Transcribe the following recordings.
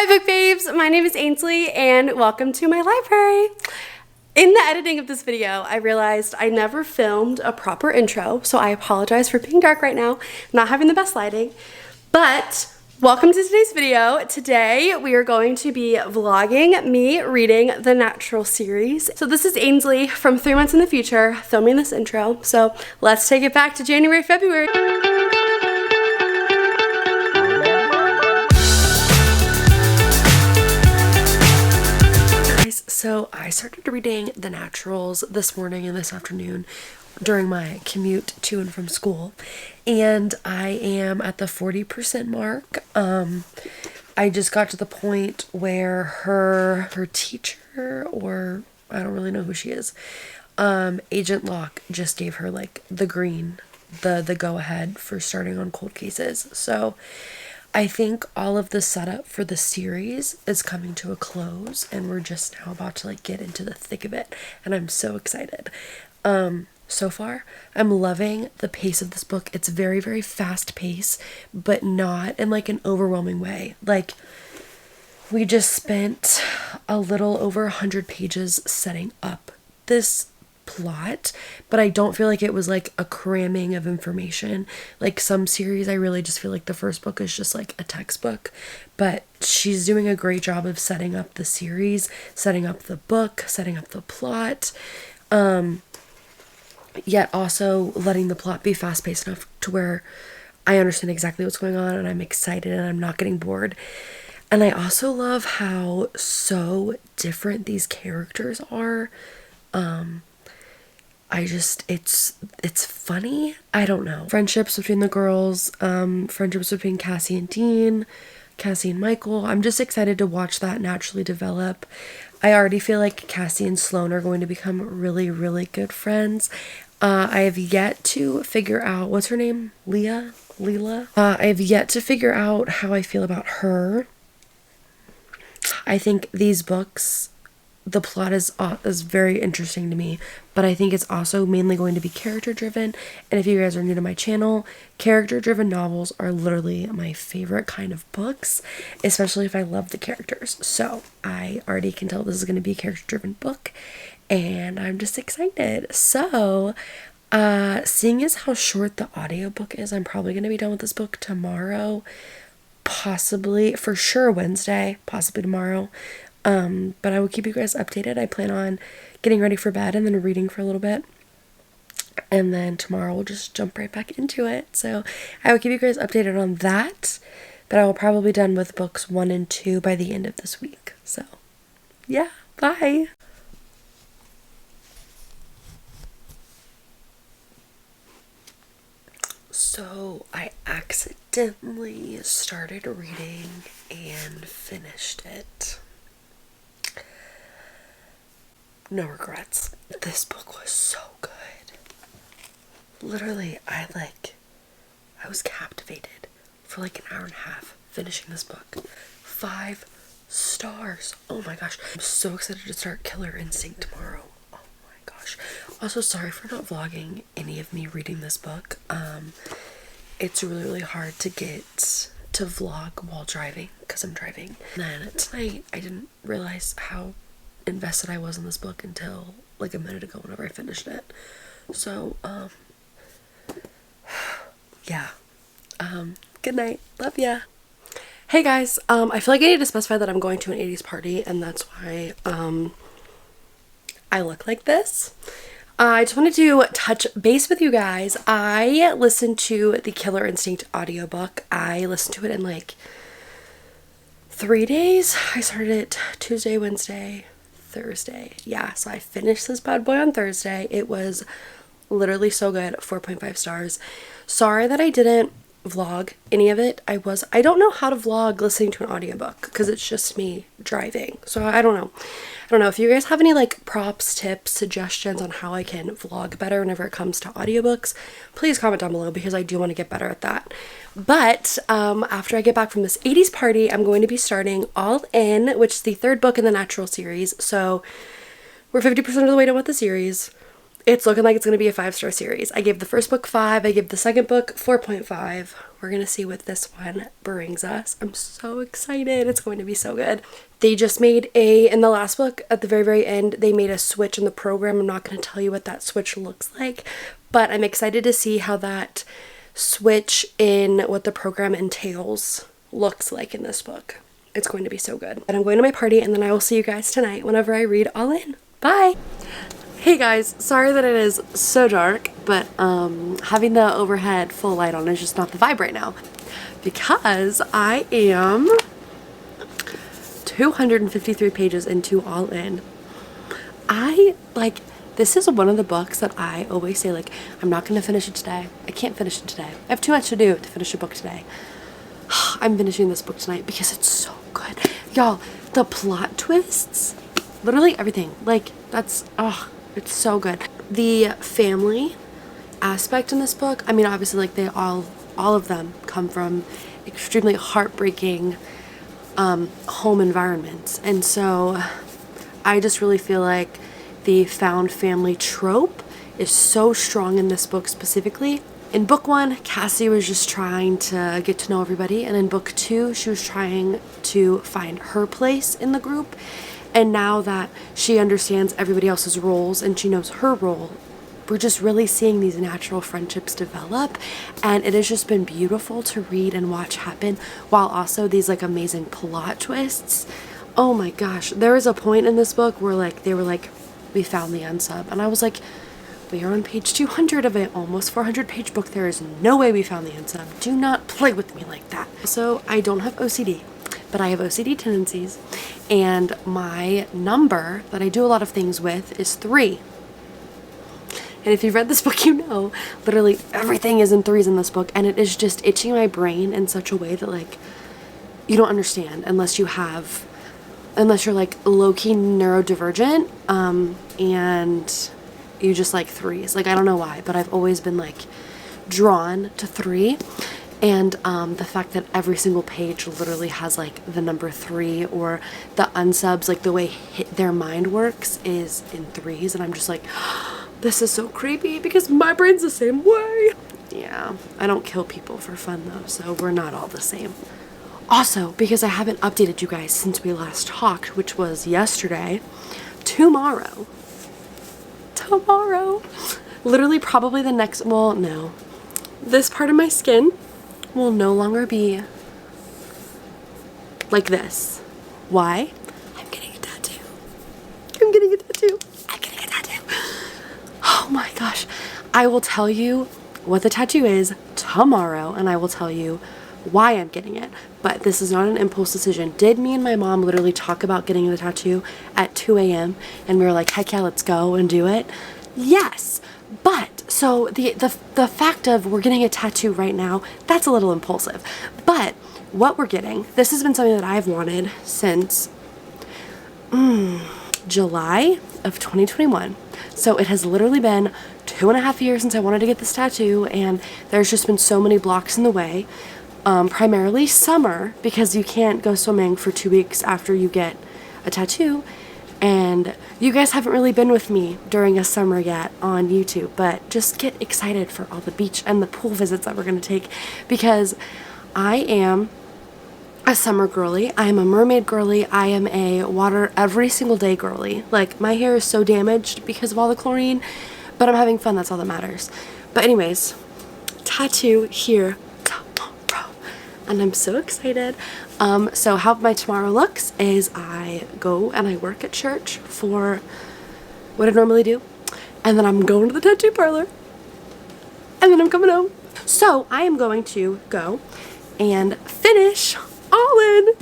Hi book babes, my name is Ainsley and welcome to my library. In the editing of this video, I realized I never filmed a proper intro, so I apologize for being dark right now, not having the best lighting, but welcome to today's video. Today we are going to be vlogging me reading the Natural series. So this is Ainsley from 3 months in the future filming this intro, so let's take it back to January, February. So I started reading The Naturals this morning and this afternoon during my commute to and from school, and I am at the 40% mark. I just got to the point where her teacher, or I don't really know who she is, Agent Locke just gave her like the green, the go ahead for starting on cold cases. So I think all of the setup for the series is coming to a close and we're just now about to like get into the thick of it, and I'm so excited. So far I'm loving the pace of this book. It's very, very fast paced, but not in like an overwhelming way. Like, we just spent a little over 100 pages setting up this plot, but I don't feel like it was like a cramming of information. Like some series, I really just feel like the first book is just like a textbook, but she's doing a great job of setting up the series, setting up the book, setting up the plot, yet also letting the plot be fast-paced enough to where I understand exactly what's going on and I'm excited and I'm not getting bored. And I also love how so different these characters are. It's funny. I don't know. Friendships between the girls, friendships between Cassie and Dean, Cassie and Michael. I'm just excited to watch that naturally develop. I already feel like Cassie and Sloane are going to become really, really good friends. I have yet to figure out, what's her name? Leela? I have yet to figure out how I feel about her. I think these books, the plot is very interesting to me, but I think it's also mainly going to be character driven. And if you guys are new to my channel, character driven novels are literally my favorite kind of books, especially if I love the characters. So I already can tell this is going to be a character driven book and I'm just excited. So seeing as how short the audiobook is, I'm probably going to be done with this book tomorrow, possibly for sure Wednesday, possibly tomorrow. But I will keep you guys updated. I plan on getting ready for bed and then reading for a little bit, and then tomorrow we'll just jump right back into it. So I will keep you guys updated on that, but I will probably be done with books 1 and 2 by the end of this week. So yeah, bye. So I accidentally started reading and finished it. No regrets. This book was so good. Literally, I was captivated for like an hour and a half finishing this book. 5 stars. Oh my gosh. I'm so excited to start Killer Instinct tomorrow. Oh my gosh. Also, sorry for not vlogging any of me reading this book. It's really, really hard to get to vlog while driving because I'm driving. And then tonight, I didn't realize how invested I was in this book until like a minute ago whenever I finished it. So yeah, good night, love ya. Hey guys, I feel like I need to specify that I'm going to an 80s party, and that's why I look like this. I just wanted to touch base with you guys. I listened to the Killer Instinct audiobook. I listened to it in like 3 days. I started it Tuesday, Wednesday, Thursday. Yeah, so I finished this bad boy on Thursday. It was literally so good. 4.5 stars. Sorry that I didn't vlog any of it. I don't know how to vlog listening to an audiobook because it's just me driving. So I don't know. If you guys have any like props, tips, suggestions on how I can vlog better whenever it comes to audiobooks, please comment down below because I do want to get better at that. But after I get back from this 80s party, I'm going to be starting All In, which is the 3rd book in the Natural series. So we're 50% of the way done with the series. It's looking like it's going to be a 5-star series. I gave the first book 5. I gave the second book 4.5. we're gonna see what this one brings us. I'm so excited. It's going to be so good. They just made in the last book, at the very, very end, they made a switch in the program. I'm not gonna tell you what that switch looks like, but I'm excited to see how that switch in what the program entails looks like in this book. It's going to be so good. And I'm going to my party, and then I will see you guys tonight whenever I read All In. Bye! Hey guys, sorry that it is so dark, but having the overhead full light on is just not the vibe right now, because I am 253 pages into All In. This is one of the books that I always say, like, I'm not going to finish it today. I can't finish it today. I have too much to do to finish a book today. I'm finishing this book tonight because it's so good. Y'all, the plot twists, literally everything. Like, that's, it's so good. The family aspect in this book, I mean, obviously, like, they all of them come from extremely heartbreaking home environments. And so I just really feel like the found family trope is so strong in this book specifically. In book 1, Cassie was just trying to get to know everybody, and in book 2, she was trying to find her place in the group. And now that she understands everybody else's roles and she knows her role, we're just really seeing these natural friendships develop, and it has just been beautiful to read and watch happen, while also these like amazing plot twists. Oh my gosh, there was a point in this book where like they were like, we found the unsub, and I was like, we are on page 200 of an almost 400 page book. There is no way we found the unsub. Do not play with me like that. So I don't have OCD, but I have OCD tendencies, and my number that I do a lot of things with is 3. And if you've read this book, you know literally everything is in 3s in this book, and it is just itching my brain in such a way that like you don't understand unless you're like low-key neurodivergent and you just like 3s. Like, I don't know why, but I've always been like drawn to 3. And the fact that every single page literally has like the number 3, or the unsubs, like the way their mind works is in 3s. And I'm just like, this is so creepy because my brain's the same way. Yeah, I don't kill people for fun though, so we're not all the same. Also, because I haven't updated you guys since we last talked, which was yesterday, tomorrow, literally probably the next, well, no, this part of my skin will no longer be like this. Why? I'm getting a tattoo. Oh my gosh. I will tell you what the tattoo is tomorrow, and I will tell you why I'm getting it. But this is not an impulse decision. Did me and my mom literally talk about getting the tattoo at 2 a.m. and we were like, heck yeah, let's go and do it? Yes. But so the fact of we're getting a tattoo right now, that's a little impulsive. But what we're getting, this has been something that I've wanted since July of 2021. So it has literally been 2.5 years since I wanted to get this tattoo, and there's just been so many blocks in the way. Primarily summer, because you can't go swimming for 2 weeks after you get a tattoo. And you guys haven't really been with me during a summer yet on YouTube, but just get excited for all the beach and the pool visits that we're going to take, because I am a summer girly. I am a mermaid girly. I am a water every single day girly. Like, my hair is so damaged because of all the chlorine, but I'm having fun. That's all that matters. But anyways, tattoo here tomorrow, and I'm so excited. So how my tomorrow looks is I go and I work at church for what I normally do, and then I'm going to the tattoo parlor, and then I'm coming home. So I am going to go and finish All In.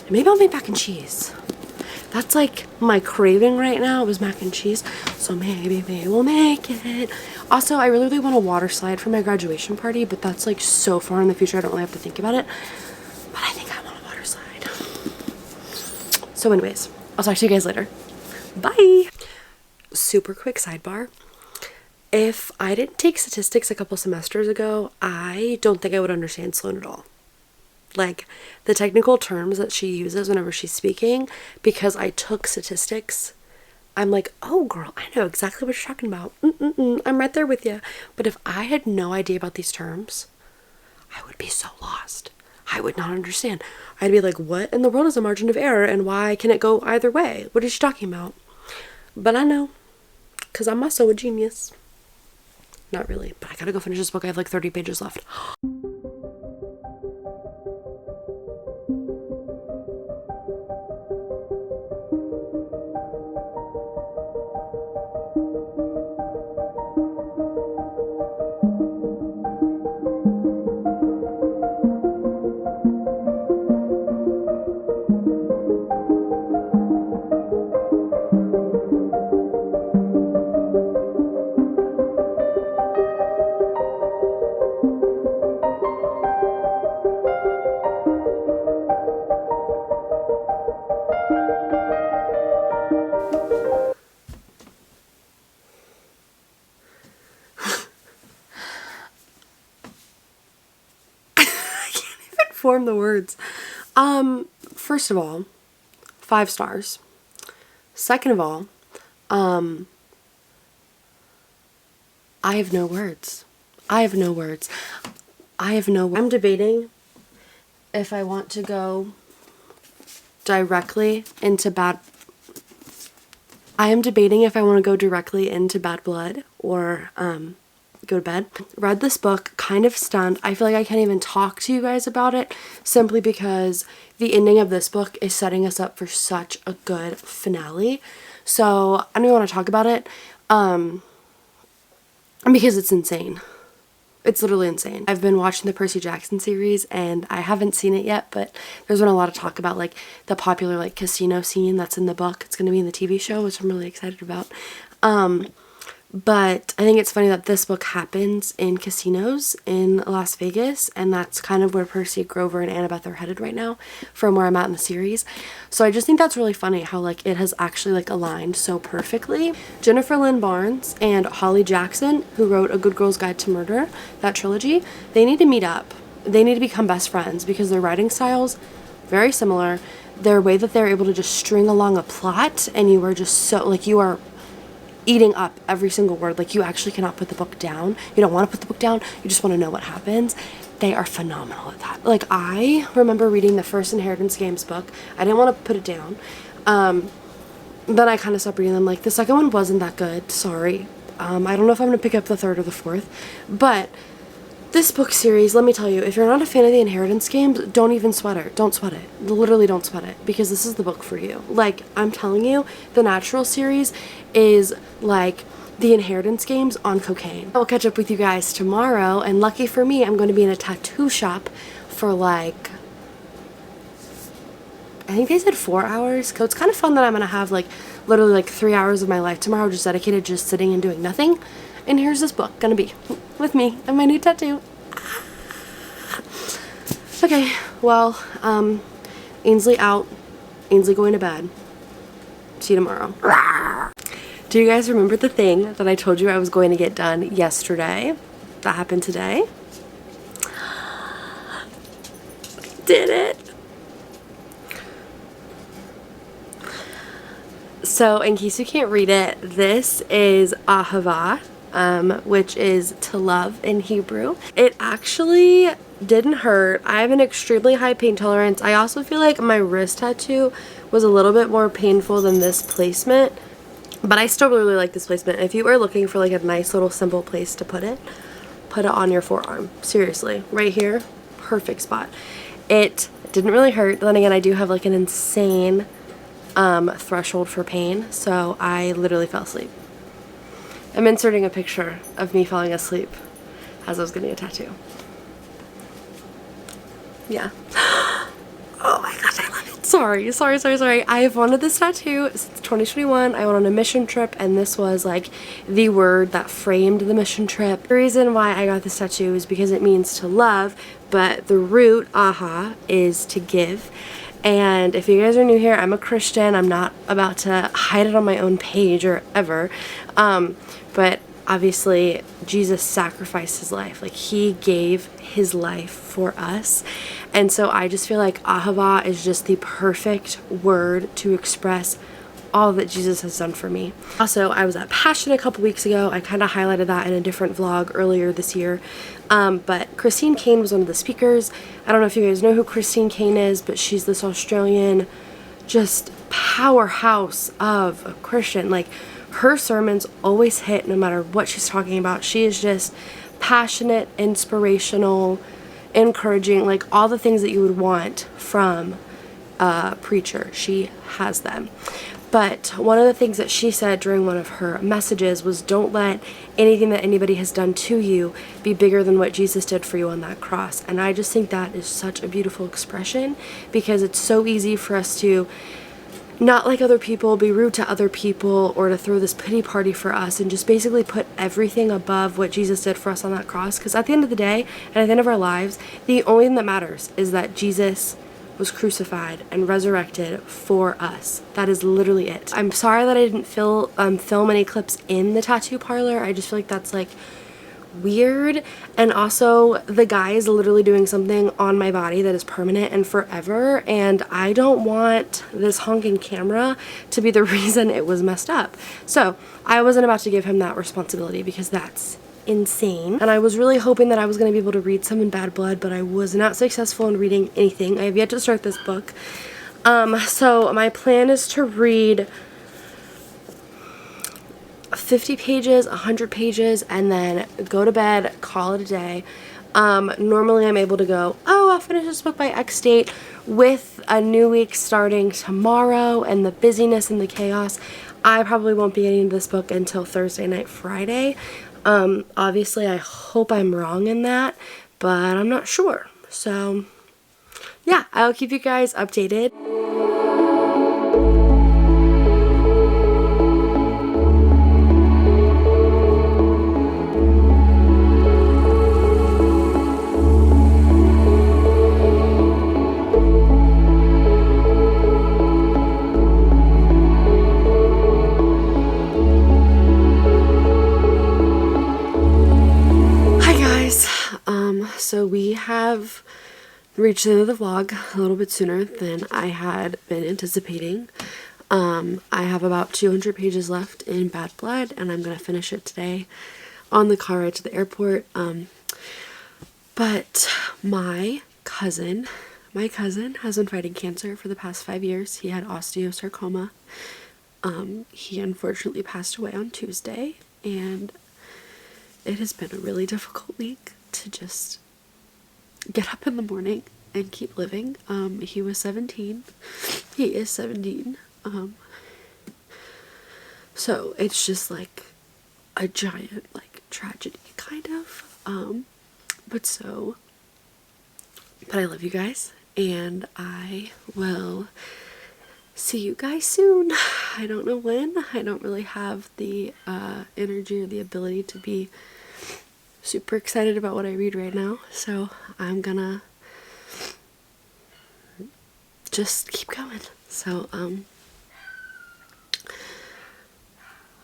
And maybe I'll make mac and cheese. That's like my craving right now is mac and cheese. So maybe we'll make it. Also, I really want a water slide for my graduation party, but that's like so far in the future I don't really have to think about it. But I think I want a water slide. So anyways, I'll talk to you guys later. Bye! Super quick sidebar. If I didn't take statistics a couple semesters ago, I don't think I would understand Sloan at all. Like, the technical terms that she uses whenever she's speaking, because I took statistics I'm like, oh girl, I know exactly what you're talking about. I'm right there with you. But if I had no idea about these terms, I would be so lost. I would not understand. I'd be like, what in the world is a margin of error and why can it go either way? What is she talking about? But I know, because I'm also a genius. Not really, but I gotta go finish this book. I have like 30 pages left. Form the words. First of all, 5 stars. Second of all, I have no words. I'm debating if I want to go directly into Bad Blood or go to bed. Read this book, kind of stunned. I feel like I can't even talk to you guys about it simply because the ending of this book is setting us up for such a good finale. So I don't even want to talk about it because it's insane. It's literally insane. I've been watching the Percy Jackson series and I haven't seen it yet, but there's been a lot of talk about like the popular like casino scene that's in the book. It's going to be in the TV show, which I'm really excited about. But I think it's funny that this book happens in casinos in Las Vegas, and that's kind of where Percy, Grover, and Annabeth are headed right now from where I'm at in the series. So I just think that's really funny how like it has actually like aligned so perfectly. Jennifer Lynn Barnes and Holly Jackson, who wrote A Good Girl's Guide to Murder, that trilogy, they need to meet up. They need to become best friends because their writing styles very similar. Their way that they're able to just string along a plot, and you are just so like you are eating up every single word. Like you actually cannot put the book down. You don't want to put the book down. You just want to know what happens. They are phenomenal at that. Like I remember reading the first Inheritance Games book. I didn't want to put it down. Then I kind of stopped reading them. Like the second one wasn't that good. Sorry. I don't know if I'm going to pick up the third or the fourth. But this book series, let me tell you, if you're not a fan of the Inheritance Games, don't even sweat it. Don't sweat it. Literally don't sweat it, because this is the book for you. Like, I'm telling you, the Natural series is like the Inheritance Games on cocaine. I'll catch up with you guys tomorrow, and lucky for me, I'm going to be in a tattoo shop for like, I think they said 4 hours. So it's kind of fun that I'm going to have like literally like 3 hours of my life tomorrow just dedicated just sitting and doing nothing. And here's this book gonna be with me and my new tattoo. Okay, well, Ainsley out, Ainsley going to bed. See you tomorrow. Do you guys remember the thing that I told you I was going to get done yesterday? That happened today. Did it. So in case you can't read it, this is ahava, which is to love in Hebrew. It actually didn't hurt. I have an extremely high pain tolerance. I also feel like my wrist tattoo was a little bit more painful than this placement, but I still really like this placement. If you are looking for like a nice little simple place to put it on your forearm. Seriously, right here, perfect spot. It didn't really hurt. Then again, I do have like an insane threshold for pain, so I literally fell asleep. I'm inserting a picture of me falling asleep as I was getting a tattoo. Yeah. Oh my gosh, I love it. Sorry. I have wanted this tattoo since 2021. I went on a mission trip, and this was like the word that framed the mission trip. The reason why I got this tattoo is because it means to love, but the root, aha, is to give. And if you guys are new here, I'm a Christian. I'm not about to hide it on my own page or ever. But obviously, Jesus sacrificed his life. Like, he gave his life for us. And so I just feel like ahava is just the perfect word to express all that Jesus has done for me. Also, I was at Passion a couple weeks ago. I kind of highlighted that in a different vlog earlier this year. But Christine Kane was one of the speakers. I don't know if you guys know who Christine Kane is, but she's this Australian just powerhouse of a Christian. Like, her sermons always hit no matter what she's talking about. She is just passionate, inspirational, encouraging, like all the things that you would want from a preacher. She has them. But one of the things that she said during one of her messages was, don't let anything that anybody has done to you be bigger than what Jesus did for you on that cross. And I just think that is such a beautiful expression, because it's so easy for us to not like other people, be rude to other people, or to throw this pity party for us and just basically put everything above what Jesus did for us on that cross. Because at the end of the day, and at the end of our lives, the only thing that matters is that Jesus was crucified and resurrected for us. That is literally it. I'm sorry that I didn't film any clips in the tattoo parlor. I just feel like that's like weird. And also, the guy is literally doing something on my body that is permanent and forever, and I don't want this honking camera to be the reason it was messed up. So I wasn't about to give him that responsibility, because that's insane. And I was really hoping that I was going to be able to read some in Bad Blood, but I was not successful in reading anything. I have yet to start this book. So my plan is to read 50 pages, 100 pages, and then go to bed, call it a day. Normally I'm able to go, oh, I'll finish this book by X date. With a new week starting tomorrow and the busyness and the chaos, I probably won't be getting this book until Thursday night, Friday. Obviously I hope I'm wrong in that, but I'm not sure. So yeah, I'll keep you guys updated. So we have reached the end of the vlog a little bit sooner than I had been anticipating. I have about 200 pages left in Bad Blood, and I'm going to finish it today on the car ride to the airport. But my cousin has been fighting cancer for the past 5 years. He had osteosarcoma. He unfortunately passed away on Tuesday, and it has been a really difficult week to just get up in the morning and keep living. He was 17. He is 17. So it's just like a giant like tragedy kind of. But I love you guys, and I will see you guys soon. I don't know when. I don't really have the energy or the ability to be super excited about what I read right now, so I'm gonna just keep going. So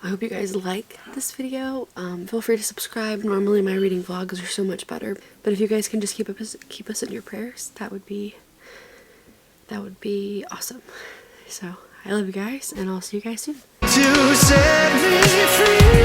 I hope you guys like this video. Feel free to subscribe. Normally my reading vlogs are so much better, but if you guys can just keep us in your prayers, that would be awesome. So I love you guys, and I'll see you guys soon. To set me free.